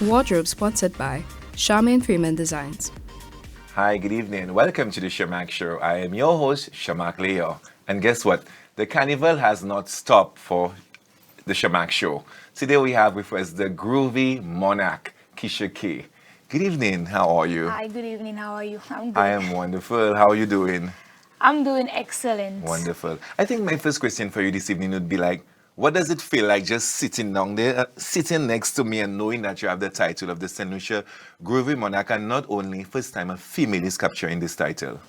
Wardrobe sponsored by Charmaine Freeman Designs. Hi, good evening. Welcome to the Sharmark Show. I am your host, Sharmark Leo. And guess what? The carnival has not stopped for the Sharmark Show. Today we have with us the Groovy Monarch, Kisha K. Good evening. How are you? Hi, good evening. How are you? I'm good. I am wonderful. How are you doing? I'm doing excellent. Wonderful. I think my first question for you this evening would be like, what does it feel like just sitting down there, sitting next to me and knowing that you have the title of the St. Lucia Groovy Monarch, and not only first time a female is capturing this title?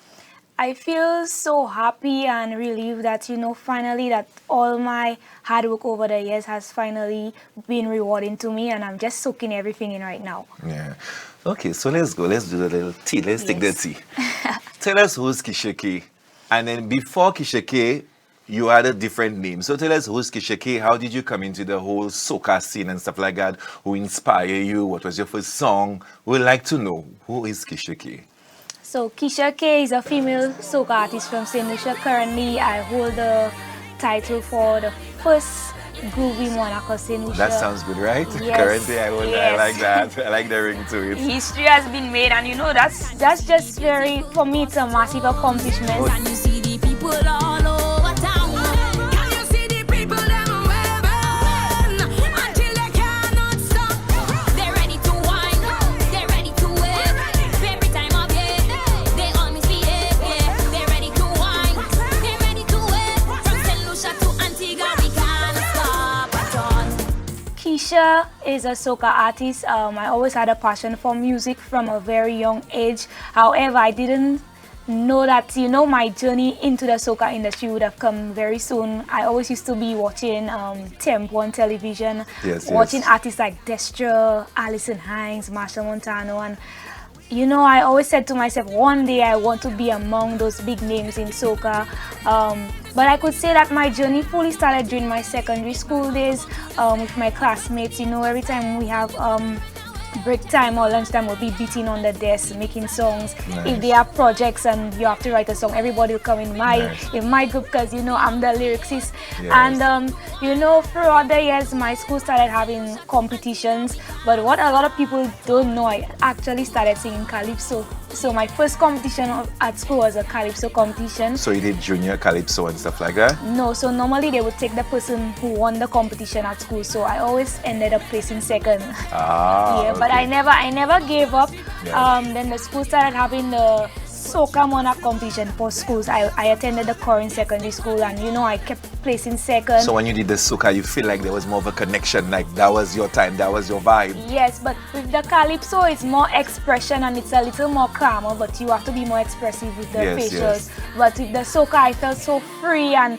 I feel so happy and relieved that, finally that all my hard work over the years has finally been rewarding to me, and I'm just soaking everything in right now. Yeah. Okay, so let's go. Let's do a little tea. Let's take the tea. Tell us who's Kisha K. And then before Kisha K, you had a different name. So tell us who's Kisha K. How did you come into the whole soca scene and stuff like that? Who inspired you? What was your first song? We'd like to know, who is Kisha K? So Kisha K is a female soca artist from St. Lucia. Currently, I hold the title for the first Groovy Monarch of St. Lucia. That sounds good, right? Yes. Currently, I like that. I like the ring to it. History has been made, and that's just very, for me, it's a massive accomplishment. Oh. Can you see the people all over town? Can you see the people them waving until they cannot stop? They're ready to whine, they're ready to wave. Every time of year, they all misbehave. Yeah, they're ready to whine, they're ready to wave. From St. Lucia to Antigua, we can't stop at all. Kisha is a soca artist. I always had a passion for music from a very young age. However, I didn't know that, my journey into the soca industry would have come very soon. I always used to be watching Tempo on television, watching artists like Destra, Alison Hines, Marsha Montano, and I always said to myself, one day I want to be among those big names in soca. But I could say that my journey fully started during my secondary school days with my classmates. Every time we have break time or lunchtime, we'll be beating on the desk, making songs. Nice. If there are projects and you have to write a song, everybody will come in my group because I'm the lyricist. Yes. And throughout the years, my school started having competitions. But what a lot of people don't know, I actually started singing calypso. So my first competition at school was a calypso competition. So you did junior calypso and stuff like that? No, so normally they would take the person who won the competition at school. So I always ended up placing second. Ah, But okay. I never gave up. Yes. Then the school started having the Soca Monarch competition for schools. I attended the Corin Secondary School, and I kept placing second. So when you did the soca, you feel like there was more of a connection, like that was your time, that was your vibe. Yes, but with the calypso, it's more expression and it's a little more calmer, but you have to be more expressive with the facials. Yes. But with the soca, I felt so free, and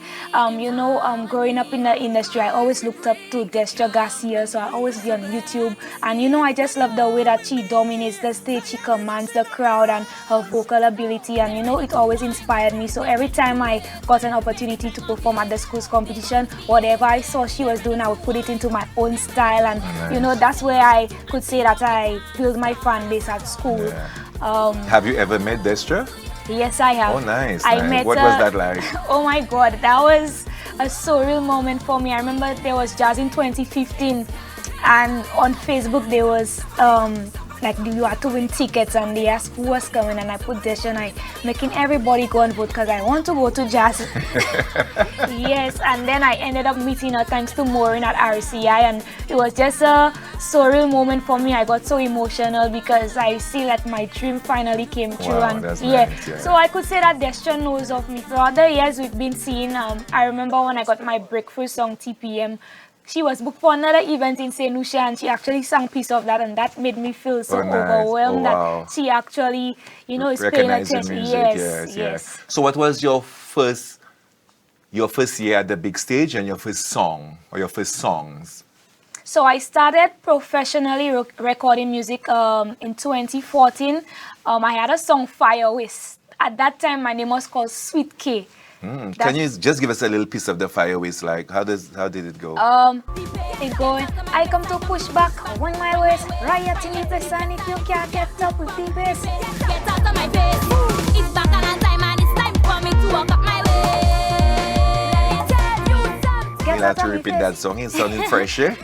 growing up in the industry, I always looked up to Destra Garcia, so I always be on YouTube. And I just love the way that she dominates the stage, she commands the crowd, and her vocal ability, and it always inspired me. So every time I got an opportunity to perform at the school's competition, whatever I saw she was doing, I would put it into my own style, and Nice. that's where I could say that I built my fan base at school. Yeah. Have you ever met Destra? Yes, I have. Oh, nice. I nice. met What her. was that like? Oh my God, that was a surreal moment for me. I remember there was Jazz in 2015, and on Facebook there was you had to win tickets, and they asked who was coming, and I put this, and I making everybody go and vote because I want to go to Jazz. Yes, and then I ended up meeting her thanks to Maureen at RCI, and it was just a surreal moment for me. I got so emotional because I see that my dream finally came true. Wow, And that's nice, yeah. so I could say that Destra knows of me. Throughout the years we've been seeing, I remember when I got my breakthrough song TPM, she was booked for another event in St. Lucia, and she actually sang a piece of that, and that made me feel so nice. overwhelmed wow. that she actually, is paying Recognizing attention. music. Yes. So what was your first year at the big stage and your first song or your first songs? So I started professionally recording music in 2014. I had a song Fireways. At that time, my name was called Sweet K. Can you just give us a little piece of the Fireways? Like how did it go? It's going, I come to push back 1 mile west, riot in the place, and if you can't get up with the bass. Get out of my face. It's back on time and it's time for me to walk up my way. Tell you something. Get We'll have out to of me repeat face. that song. It's sounding fresh, eh?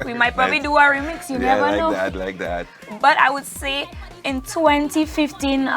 We might probably do a remix, you Yeah, never know. like that. But I would say in 2015,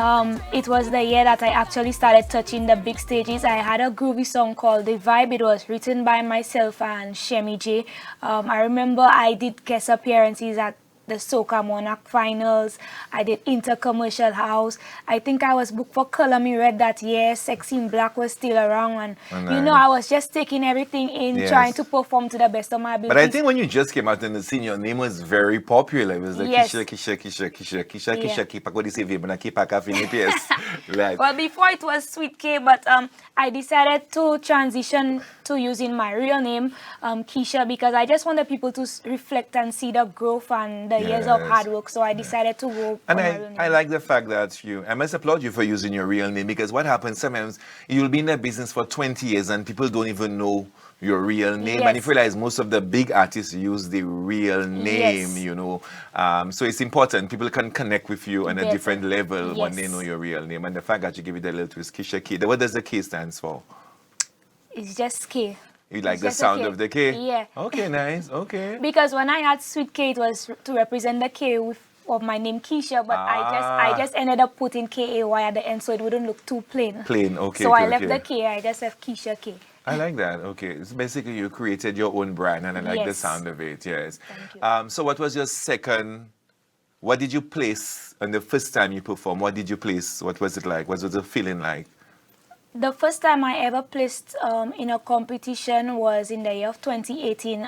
it was the year that I actually started touching the big stages. I had a groovy song called The Vibe. It was written by myself and Shemi J. I remember I did guest appearances at the Soca Monarch finals. I did Intercommercial House. I think I was booked for Color Me Red that year. Sexy in Black was still around. And, you know, I was just taking everything in, Yes. trying to perform to the best of my abilities. But I think when you just came out in the scene, your name was very popular. It was like Yes. Kisha, Yeah. Kipa, what do you say, babe? Na Kipa Cafe, yes. Like, Well, before it was Sweet K, but I decided to transition to using my real name, Kisha, because I just wanted people to reflect and see the growth and the years of Yes. hard work. So I decided to go and for my real name. I like the fact that I must applaud you for using your real name, because what happens sometimes, you'll be in the business for 20 years and people don't even know your real name. And you Yes. realize most of the big artists use the real name, Yes. you know. So it's important. People can connect with you on a Better. different level when they Yes. know your real name. And the fact that you give it a little twist, Kisha K. What does the K stands for? It's just K. You like It's the just a sound K. of the K? Yeah. Okay, nice. Okay. Because when I had Sweet K, it was to represent the K of my name Kisha, but I just ended up putting K-A-Y at the end so it wouldn't look too plain. Plain, okay. So okay, I left okay. the K, I just have Kisha K. I like that. Okay, it's basically you created your own brand, and I like the Yes. sound of it. Yes. Thank you. So, what was your second? What did you place on the first time you performed? What did you place? What was it like? What was the feeling like? The first time I ever placed in a competition was in the year of 2018.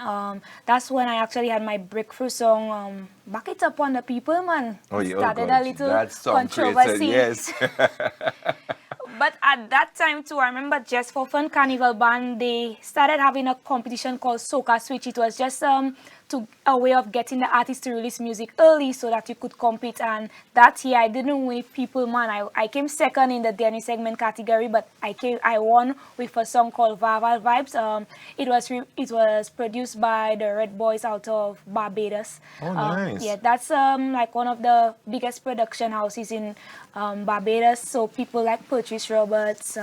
That's when I actually had my breakthrough song, Back It Up on the People, man. Oh, yeah, Started God. a little That song created, controversy. yes. But at that time too, I remember Just for Fun Carnival Band, they started having a competition called Soca Switch. It was just a way of getting the artists to release music early so that you could compete. And that year I didn't win People Man. I came second in the Danny segment category, but I won with a song called Vaval Vibes. It was produced by the Red Boys out of Barbados. Oh, nice. Yeah, that's like one of the biggest production houses in Barbados. So people like Patrice Roberts,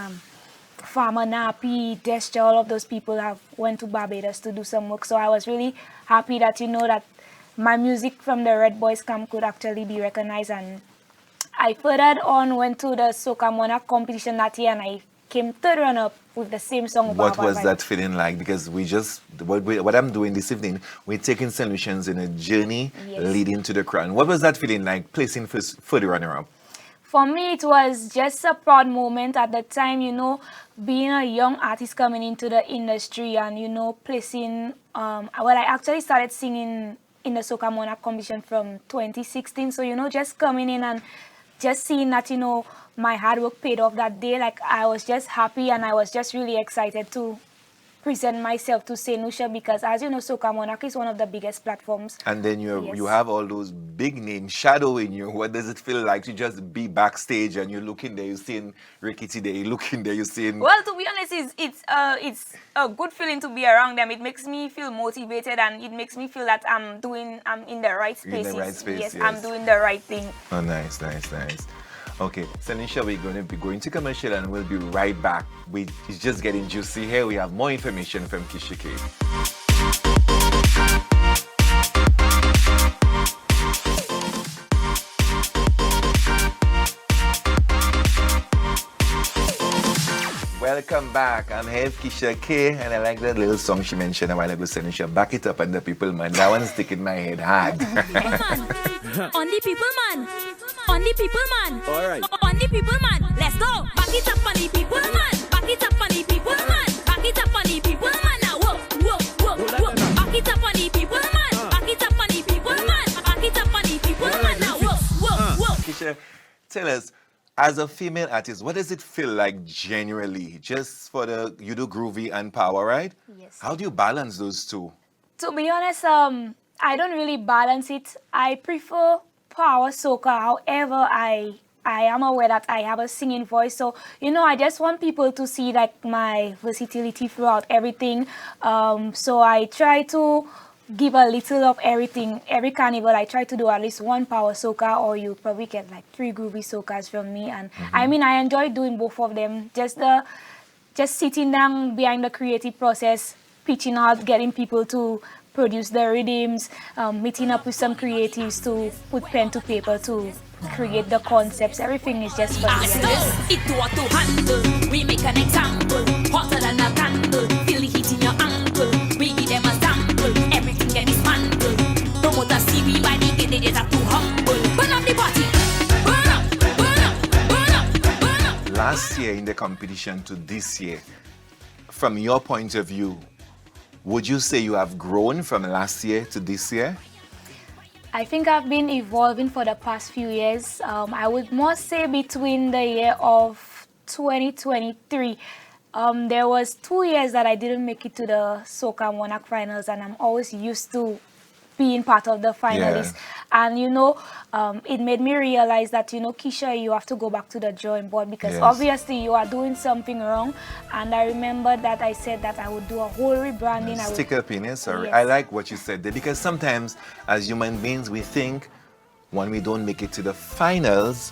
Farmer Nappy, Destra, all of those people have went to Barbados to do some work. So I was really happy that that my music from the Red Boys camp could actually be recognized. And I further on went to the Soca Monarch competition that year and I came third runner-up with the same song. What Baba was Vibe. that feeling like? Because what I'm doing this evening, we're taking solutions in a journey Yes. leading to the crown. What was that feeling like, placing for the runner-up? For me, it was just a proud moment at the time, being a young artist coming into the industry and, placing, well, I actually started singing in the Soca Monarch competition from 2016. So, just coming in and just seeing that, my hard work paid off that day. Like, I was just happy and I was just really excited to present myself to St. Lucia because, as you know, Soca Monarch is one of the biggest platforms. And then Yes. you have all those big names shadowing you. What does it feel like to just be backstage and you're looking there, you're seeing Rickety there, you're looking there, you're seeing... Well, to be honest, it's a good feeling to be around them. It makes me feel motivated and it makes me feel that I'm in the right You're in spaces. the right space, yes, yes. I'm doing the right thing. Oh, nice. Okay, Sanisha, we're going to be going to commercial and we'll be right back. It's just getting juicy here. We have more information from Kisha K. Welcome back. I'm here with Kisha K, and I like that little song she mentioned a while ago, Sanisha. Back it up on the people, man. That one's sticking in my head hard. On the people, man. On the people, man. All right. On the people, man. Let's go. Back it up on the people, man. Back it up on the people, man. Back it up on the people, man. Now, whoa, whoa, whoa, whoa. Back it up on the people, man. Back it up on the people, man. Back it up on the people, man. Now, whoa, whoa, whoa. Kisha, tell us, as a female artist, what does it feel like generally? Just you do groovy and power, right? Yes. How do you balance those two? To be honest, I don't really balance it. I prefer power soca. However, I am aware that I have a singing voice. So, I just want people to see like my versatility throughout everything. So I try to give a little of everything. Every carnival, I try to do at least one power soca, or you probably get like 3 groovy soccas from me. And I mean, I enjoy doing both of them. Just sitting down behind the creative process, pitching out, getting people to produce their rhythms, meeting up with some creatives to put pen to paper to create the concepts. Everything is just fun. It what to handle. We make an example. Hotter than a candle. Feel the heat in your ankle. We give them a sample. Everything get dismantled. Promoters see we by the gate, they just have to humble. Burn up the party. Burn up, burn up, burn up, burn up. Last year in the competition to this year, from your point of view, would you say you have grown from last year to this year? I think I've been evolving for the past few years. I would more say between the year of 2023. There was 2 years that I didn't make it to the Soca Monarch finals, and I'm always used to being part of the finalists. And it made me realize that, Kisha, you have to go back to the drawing board because obviously you are doing something wrong. And I remember that I said that I would do a whole rebranding. Stick up in it, sorry. Yes. I like what you said there because sometimes as human beings we think when we don't make it to the finals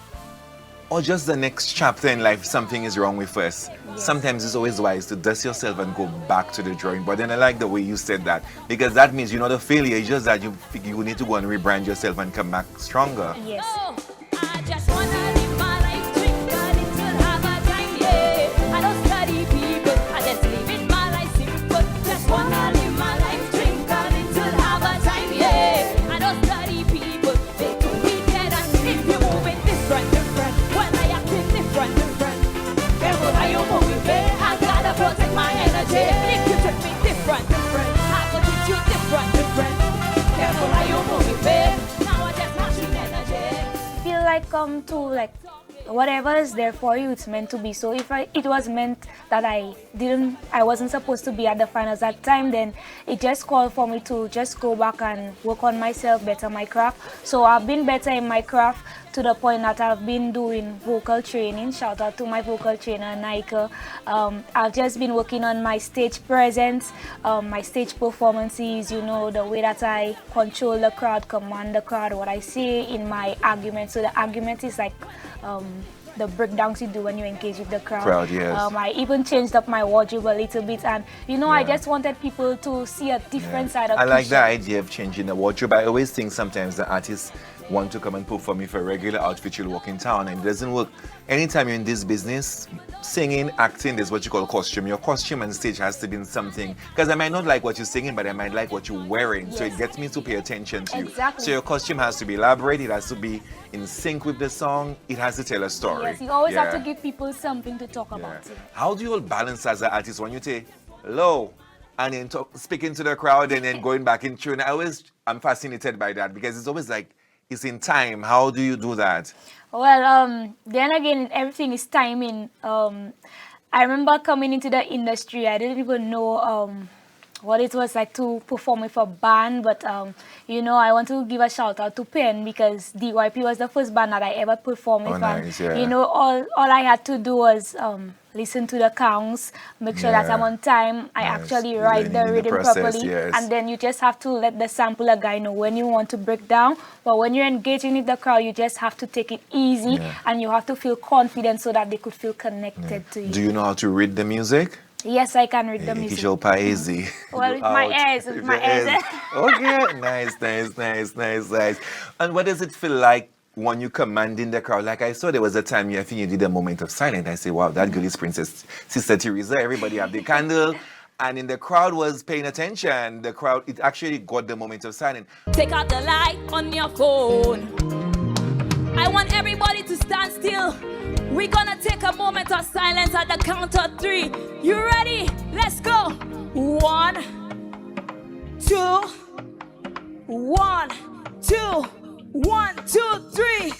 or just the next chapter in life, something is wrong with us. Yes. Sometimes it's always wise to dust yourself and go back to the drawing board. And I like the way you said that because that means you're not a failure. It's just that you need to go and rebrand yourself and come back stronger. Yes. Oh, I just wanna live my life, drink a little, have a time, yeah. I don't study people, I just live it my life simple. Just wanna live my life, drink a little, have a time, yeah. I don't study people, they do me dead and if you're moving different, when I acting different, careful how you moving, babe. I gotta protect my energy. If you treat me different, I go treat you different, careful how you moving, babe. Now I just mashing energy. Feel like whatever is there for you, it's meant to be. So if it was meant that I wasn't supposed to be at the finals that time, then it just called for me to just go back and work on myself, better my craft. So I've been better in my craft to the point that I've been doing vocal training. Shout out to my vocal trainer, Nika. I've just been working on my stage presence, my stage performances, the way that I control the crowd, command the crowd, what I say in my argument. So the argument is like the breakdowns you do when you engage with the crowd. Yes. I even changed up my wardrobe a little bit, and I just wanted people to see a different side of I like Kisha. the idea of changing the wardrobe. I always think sometimes the artists want to come and perform if a regular outfit you'll walk in town, and it doesn't work. Anytime you're in this business, singing, acting, there's what you call costume. Your costume on stage has to be in something, because I might not like what you're singing, but I might like what you're wearing. So it gets me to pay attention to you. Exactly. So your costume has to be elaborate, it has to be in sync with the song, it has to tell a story. Yes, you always have to give people something to talk about. How do you all balance as an artist when you say hello and then speaking to the crowd and then going back in tune? I'm fascinated by that because it's always like it's in time. How do you do that? Well, then again, everything is timing. I remember coming into the industry, I didn't even know what it was like to perform with a band, but I want to give a shout out to Penn because DYP was the first band that I ever performed with. Nice, and, all I had to do was listen to the counts, make sure that I'm on time. I actually write the rhythm properly, and then you just have to let the sampler guy know when you want to break down. But when you're engaging with the crowd, you just have to take it easy, and you have to feel confident so that they could feel connected to you. Do you know how to read the music? Yes, I can read the music. Well, with my ears, Okay, nice. And what does it feel like when you commanding the crowd? Like I saw there was a time I think you did a moment of silence. I say, wow, that girl is Princess Sister Teresa. Everybody have the candle. And in the crowd was paying attention. The crowd, it actually got the moment of silence. Take out the light on your phone. I want everybody to stand still. We're gonna take a moment of silence at the count of 3. You ready? Let's go. 1, 2, 1, 2, 1, 2, 3.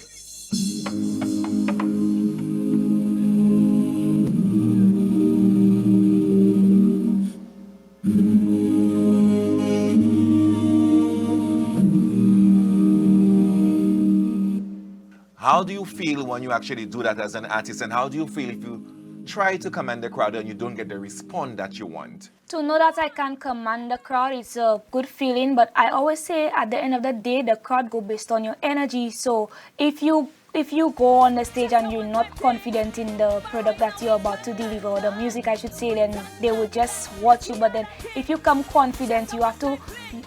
How do you feel when you actually do that as an artist? And how do you feel if you try to command the crowd and you don't get the response that you want? To know that I can command the crowd, it's a good feeling. But I always say at the end of the day, the crowd go based on your energy. So if you if you go on the stage and you're not confident in the product that you're about to deliver, or the music I should say, then they will just watch you. But then if you come confident, you have to,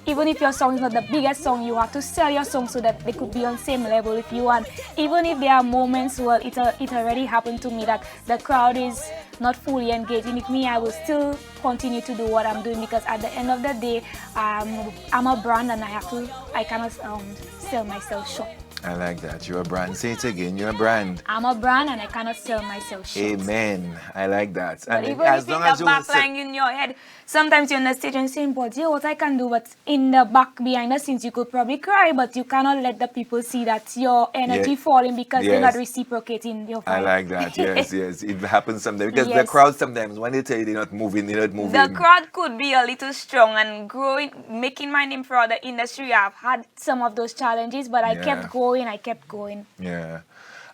even if your song is not the biggest song, you have to sell your song so that they could be on same level if you want. Even if there are moments where it already happened to me that the crowd is not fully engaging with me, I will still continue to do what I'm doing, because at the end of the day, I'm a brand and I cannot sell myself short. I like that. You're a brand. Say it again. You're a brand. I'm a brand and I cannot sell myself short. Amen. I like that. But And even as if long in as the you back lying in your head, sometimes you're on the stage and saying, but yeah, what I can do, but in the back, behind the scenes, you could probably cry, but you cannot let the people see that your energy falling because they're not reciprocating your vibe. I like that. Yes, yes. It happens sometimes because the Yes. crowd sometimes when they tell you they're not moving, they're not moving. The crowd could be a little strong, and growing, making my name for the industry, I've had some of those challenges, but I kept going. Yeah.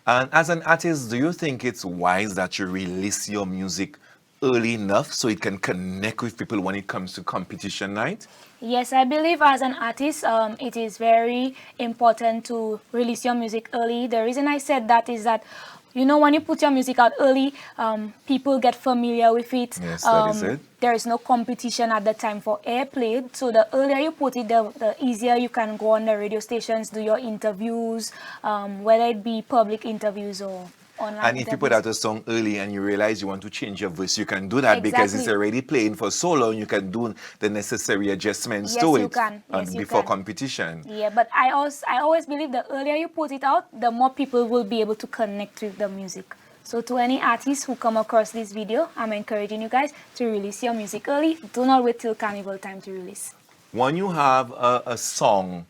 And as an artist, do you think it's wise that you release your music early enough so it can connect with people when it comes to competition night? Yes, I believe as an artist, it is very important to release your music early. The reason I said that is that, you know, when you put your music out early, people get familiar with it. Yes, that is it. There is no competition at the time for airplay. So the earlier you put it, the easier you can go on the radio stations, do your interviews, whether it be public interviews or online And if you put interviews. out a song early and you realize you want to change your voice, you can do that because it's Exactly. already playing for so long. You can do the necessary adjustments Yes, to you it can. Yes, you before can. competition. Yeah, but I always believe the earlier you put it out, the more people will be able to connect with the music. So to any artists who come across this video, I'm encouraging you guys to release your music early. Do not wait till carnival time to release. When you have a song,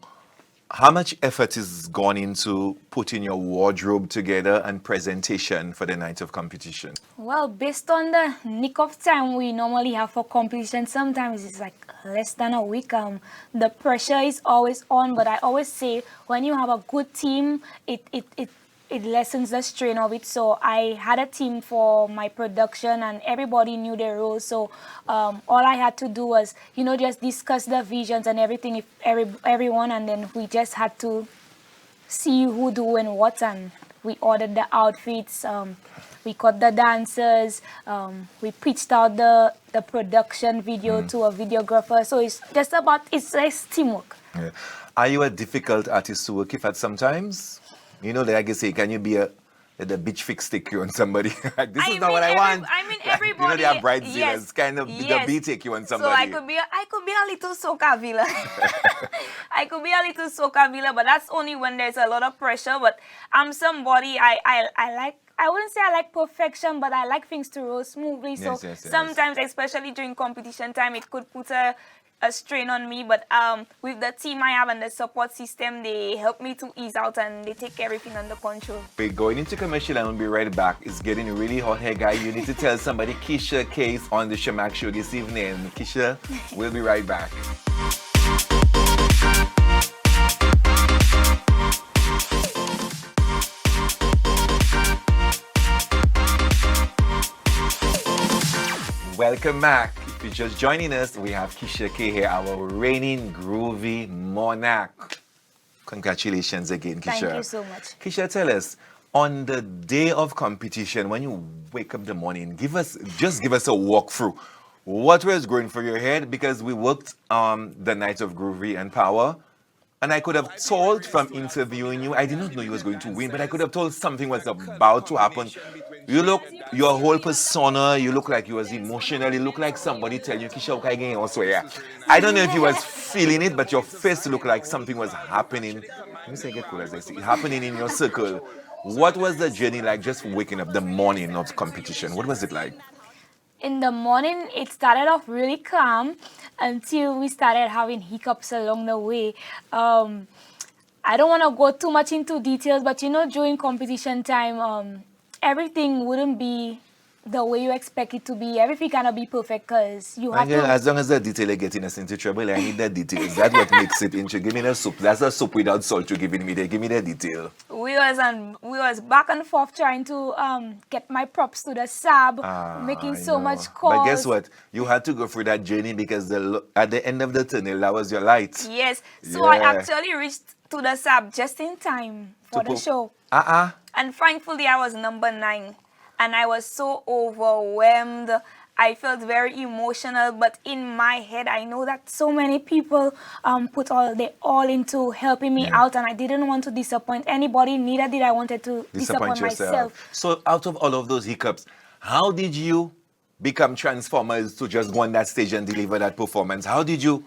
how much effort is gone into putting your wardrobe together and presentation for the night of competition? Well, based on the nick of time we normally have for competition, sometimes it's like less than a week. The pressure is always on, but I always say when you have a good team, it lessens the strain of it. So I had a team for my production and everybody knew their roles. So all I had to do was, you know, just discuss the visions and everything with everyone, and then we just had to see who doing what, and we ordered the outfits, we cut the dancers, we pitched out the production video to a videographer. So it's just about, it's less teamwork. Yeah. Are you a difficult artist to work with at sometimes? You know, like I say, can you be the bitch fix take you on somebody? Like, this is not what I want. I mean, You know, everybody. they are bridezillas, yes, kind of yes. the beat take you on So somebody. I could be a little soca villa. I could be a little soca villa, but that's only when there's a lot of pressure. But I'm somebody, I like, I wouldn't say I like perfection, but I like things to roll smoothly. So Yes, yes, yes. sometimes, especially during competition time, it could put a strain on me. But with the team I have and the support system, they help me to ease out and they take everything under control. We're going into commercial and we'll be right back. It's getting really hot here, guy. You need to tell somebody Kisha Case on the Sharmark show this evening. Kisha, we'll be right back. Welcome back. If you're just joining us, we have Kisha K here, our reigning Groovy Monarch. Congratulations again, Kisha. Thank you so much. Kisha, tell us, on the day of competition, when you wake up in the morning, give us a walkthrough. What was going through your head? Because we worked the night of Groovy and Power, and I could have told from interviewing you, I did not know you was going to win, but I could have told something was about to happen. You look, your whole persona, you look like you was emotional, you look like somebody telling you, Kisha, okay, again, also, yeah. I don't know if you was feeling it, but your face looked like something was happening. Let me say, get cool as I see, happening in your circle. What was the journey like just waking up the morning of competition? What was it like? In the morning, it started off really calm until we started having hiccups along the way. I don't want to go too much into details, but you know, during competition time, everything wouldn't be the way you expect it to be. Everything cannot be perfect because you have Girl, to. as long as the detail is getting us into trouble, I need the details. That's what makes it interesting. Give me the soup. That's a soup without salt you're giving me there. Give me the detail. We was back and forth trying to get my props to the sub, making I so know. much calls. But guess what? You had to go through that journey because at the end of the tunnel, that was your light. Yes. So I Yeah. actually reached to the SAB just in time for the show. And thankfully, I was number 9. And I was so overwhelmed. I felt very emotional, but in my head, I know that so many people put all into helping me out, and I didn't want to disappoint anybody. Neither did I wanted to disappoint myself. So out of all of those hiccups, how did you become transformers to just go on that stage and deliver that performance? How did you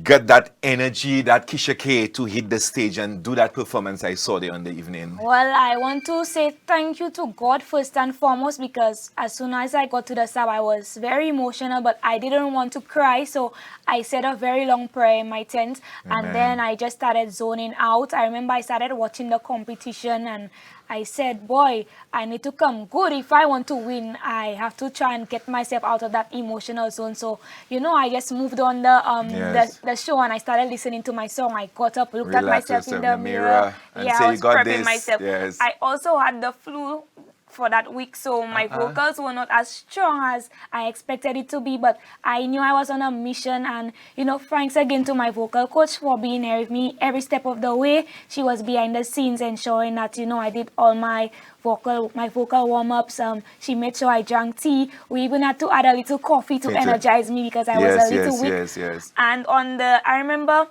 get that energy, that Kisha K, to hit the stage and do that performance I saw there on the evening? Well, I want to say thank you to God first and foremost, because as soon as I got to the SAB, I was very emotional, but I didn't want to cry, so I said a very long prayer in my tent. Amen. And then I just started zoning out. I remember I started watching the competition, and I said, boy, I need to come good. If I want to win, I have to try and get myself out of that emotional zone. So, you know, I just moved on the show, and I started listening to my song. I got up, looked at myself in the mirror. And I was prepping myself. Yes. I also had the flu for that week, so my vocals were not as strong as I expected it to be, but I knew I was on a mission. And you know, thanks again to my vocal coach for being here with me every step of the way. She was behind the scenes ensuring that, you know, I did all my vocal warm-ups. She made sure I drank tea. We even had to add a little coffee to energize me because I was a little weak. And I remember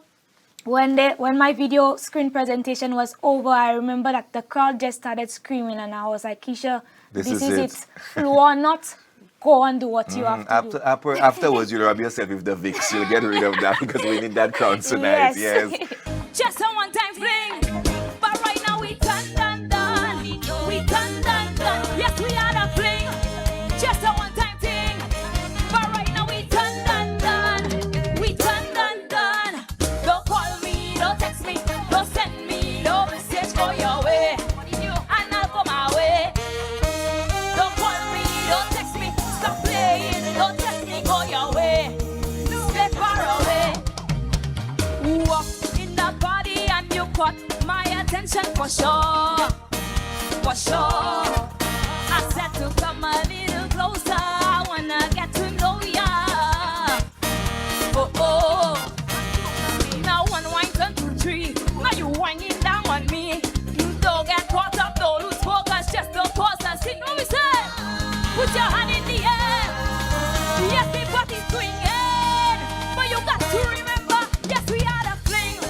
when my video screen presentation was over, I remember that the crowd just started screaming, and I was like, Kisha, this is it. Flu or not, go and do what you have to do. Afterwards, you rub yourself with the Vicks. You'll get rid of that because we need that crowd tonight. Yes. Just a one-time fling, but right now we done. We done. Yes, we had a fling. Just a one-time thing, but right now we done. We done. Don't call me, don't text me, don't send me no message, go your way, and I'll go my way. Don't call me, don't text me, stop playing, don't text me, go your way, stay far away. Walk in the body and you caught my attention for sure. I said to come a little closer, I wanna get to know ya. Oh. Now 1 wine turn to 3. Now you whining down on me. Don't get caught up, don't lose focus, just don't pause and see. No, we say, put your hand in the air. Yes, the body's swinging, but you got to remember, yes, we had a fling.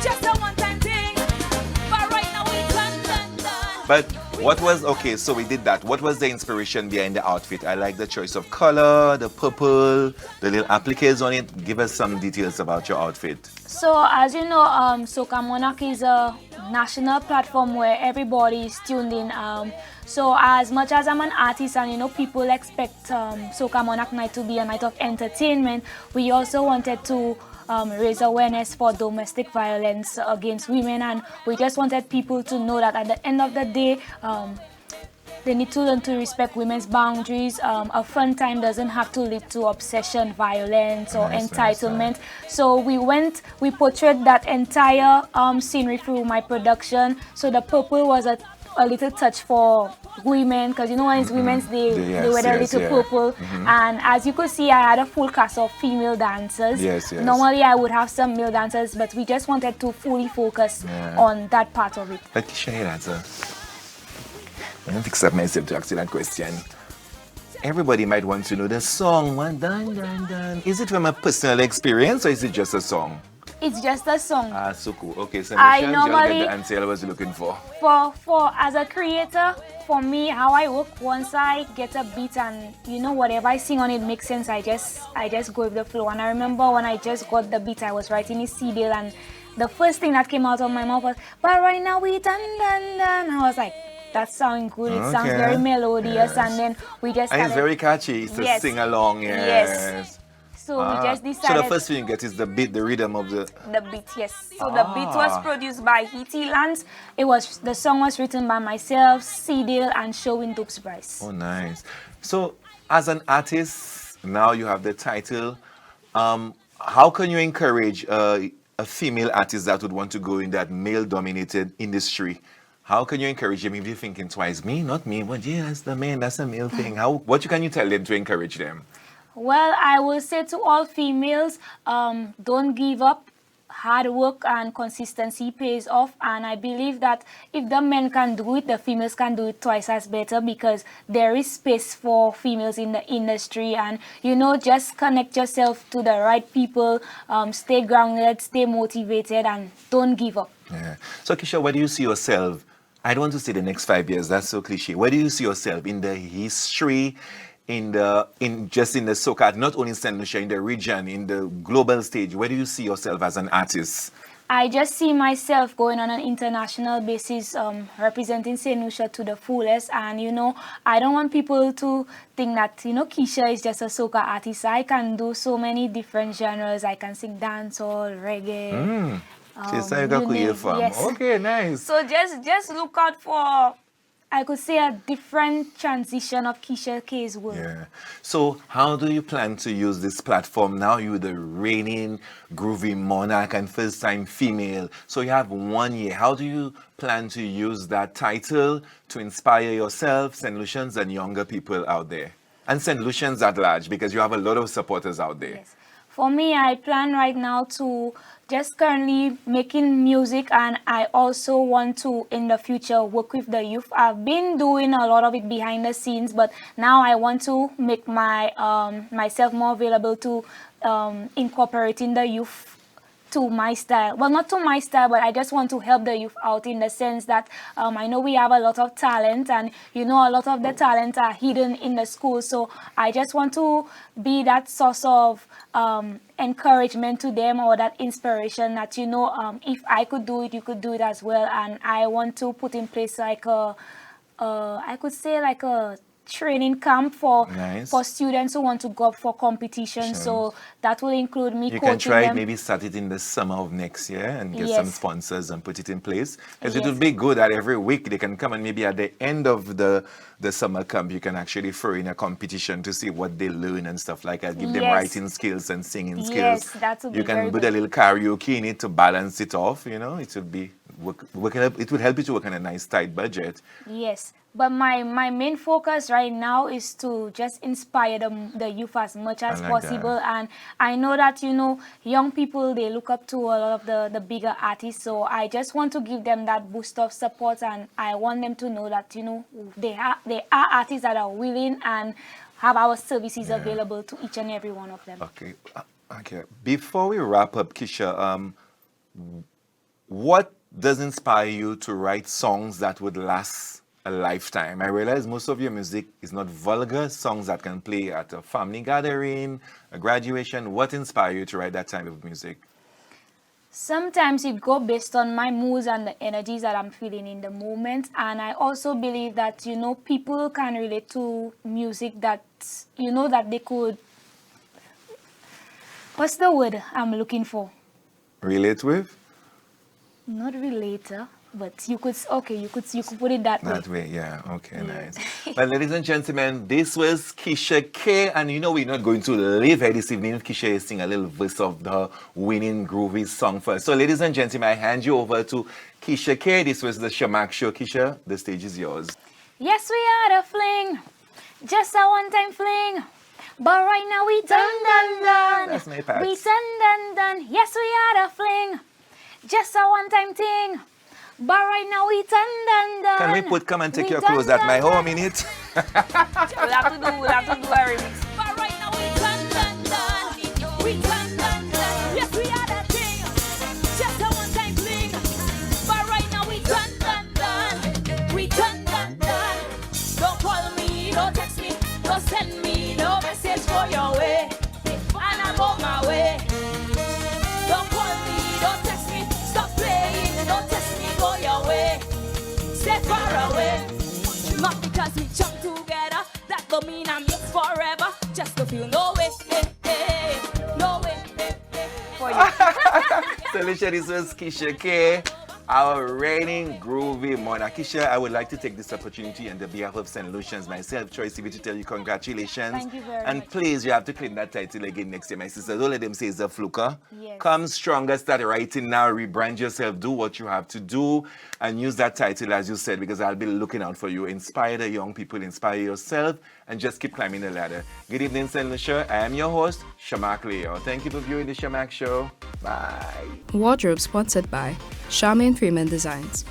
Just a one-time thing, but right now we done. But what was, okay, so we did that. What was the inspiration behind the outfit? I like the choice of color, the purple, the little appliques on it. Give us some details about your outfit. So, as you know, Soca Monarch is a national platform where everybody is tuned in. So, as much as I'm an artist and, you know, people expect Soca Monarch night to be a night of entertainment, we also wanted to raise awareness for domestic violence against women, and we just wanted people to know that at the end of the day, they need to learn to respect women's boundaries. A fun time doesn't have to lead to obsession, violence, or entitlement. So we portrayed that entire scenery through my production. So the purple was a little touch for women, because you know when it's Women's Day, they wear a little purple. And as you could see, I had a full cast of female dancers. Normally I would have some male dancers, but we just wanted to fully focus on that part of it. But Kisha, I don't fix up myself to ask you that question. Everybody might want to know the song. Done. Is it from a personal experience or is it just a song? It's just a song. So cool. Okay, so I normally get the answer I was looking for. For as a creator, for me, how I work, once I get a beat and you know whatever I sing on it makes sense, I just go with the flow. And I remember when I just got the beat, I was writing a CD and the first thing that came out of my mouth was, but right now we done. I was like, that sounds good. It sounds very melodious, and then we just started. And it's very catchy. It's a sing along. Yes. So we just decided. So the first thing you get is the beat, the rhythm of the beat. Yes. So the beat was produced by Heaty Lance. The song was written by myself, C-Dale, and Showing Dupes Bryce. Oh, nice. So as an artist, now you have the title. How can you encourage a female artist that would want to go in that male-dominated industry? How can you encourage them if they're thinking twice? Me, not me. But yeah, that's the man. That's a male thing. What can you tell them to encourage them? Well, I will say to all females, don't give up. hard work and consistency pays off, and I believe that if the men can do it, the females can do it twice as better, because there is space for females in the industry. And just connect yourself to the right people, stay grounded, stay motivated, and don't give up. Yeah. So Kisha, where do you see yourself? I don't want to say the next 5 years, that's so cliche. Where do you see yourself in the history, in the soca, not only in St. Lucia, in the region, in the global stage? Where do you see yourself as an artist? I just see myself going on an international basis, representing St. Lucia to the fullest. And, I don't want people to think that, Kisha is just a soca artist. I can do so many different genres. I can sing dancehall, reggae. Yes. Okay, nice. So just look out for, I could say, a different transition of Kisha K's work. Yeah. So how do you plan to use this platform now? You're the reigning Groovy Monarch and first time female. So you have 1 year. How do you plan to use that title to inspire yourself, St. Lucians, and younger people out there? And St. Lucians at large, because you have a lot of supporters out there. Yes. For me, I plan right now to just currently making music, and I also want to in the future work with the youth. I've been doing a lot of it behind the scenes, but now I want to make my myself more available to incorporating the youth to my style. Well, not to my style, but I just want to help the youth out in the sense that I know we have a lot of talent, and a lot of the talent are hidden in the school. So I just want to be that source of encouragement to them, or that inspiration that if I could do it, you could do it as well. And I want to put in place like I could say like a training camp for students who want to go up for competition. So that will include me coaching them. You can try maybe start it in the summer of next year and get some sponsors and put it in place. Because it would be good that every week they can come, and maybe at the end of the summer camp you can actually throw in a competition to see what they learn and stuff like that. Give them writing skills and singing skills. Yes, that would be You can very put good. a little karaoke in it to balance it off. It would be it would help you to work on a nice tight budget. Yes. But my main focus right now is to just inspire the youth as much as possible. And I know that, young people, they look up to a lot of the bigger artists. So I just want to give them that boost of support. And I want them to know that, they are artists that are willing and have our services available to each and every one of them. Okay. Before we wrap up, Kisha, what does inspire you to write songs that would last a lifetime? I realize most of your music is not vulgar, songs that can play at a family gathering, a graduation. What inspires you to write that type of music? Sometimes it goes based on my moods and the energies that I'm feeling in the moment. And I also believe that, people can relate to music that, that they could... What's the word I'm looking for? Relate with? Not relater. But you could put it that way. That way, yeah. Okay, nice. Well, ladies and gentlemen, this was Kisha K. And we're not going to leave here this evening if Kisha is singing a little verse of the winning Groovy song first. So, ladies and gentlemen, I hand you over to Kisha K. This was the Sharmark Show. Kisha, the stage is yours. Yes, we had a fling. Just a one-time fling. But right now we done. That's my part. We done. Yes, we had a fling. Just a one-time thing. But right now we done. Can we come and take your clothes at my home in it? We'll have to do a remix. But right now we done. We done. Yes, we had a thing. Just a one-time fling. But right now we done. We done. Don't call me, don't text me, don't send me no message for your way. And I'm on my way. Don't call me, don't text me, stop playing, don't text me, go your way. Stay far away. Not because we jump together, that don't mean I'm yours forever. Just to feel no way, no way, For you. So, Lucia, this was Kisha K. our reigning Groovy Monarch. Kisha, I would like to take this opportunity on the behalf of St. Lucia'S, myself, Troy CV, to tell you congratulations. Thank you very and much. please, you have to claim that title again next year, my sister. Don't let them say it's a fluke. Yes. Come stronger, start writing now, rebrand yourself, do what you have to do, and use that title, as you said, because I'll be looking out for you. Inspire the young people, inspire yourself, and just keep climbing the ladder. Good evening, St. Lucia. I am your host, Sharmark Leo. Thank you for viewing the Sharmark Show. Bye. Wardrobe sponsored by Charmaine Freeman Designs.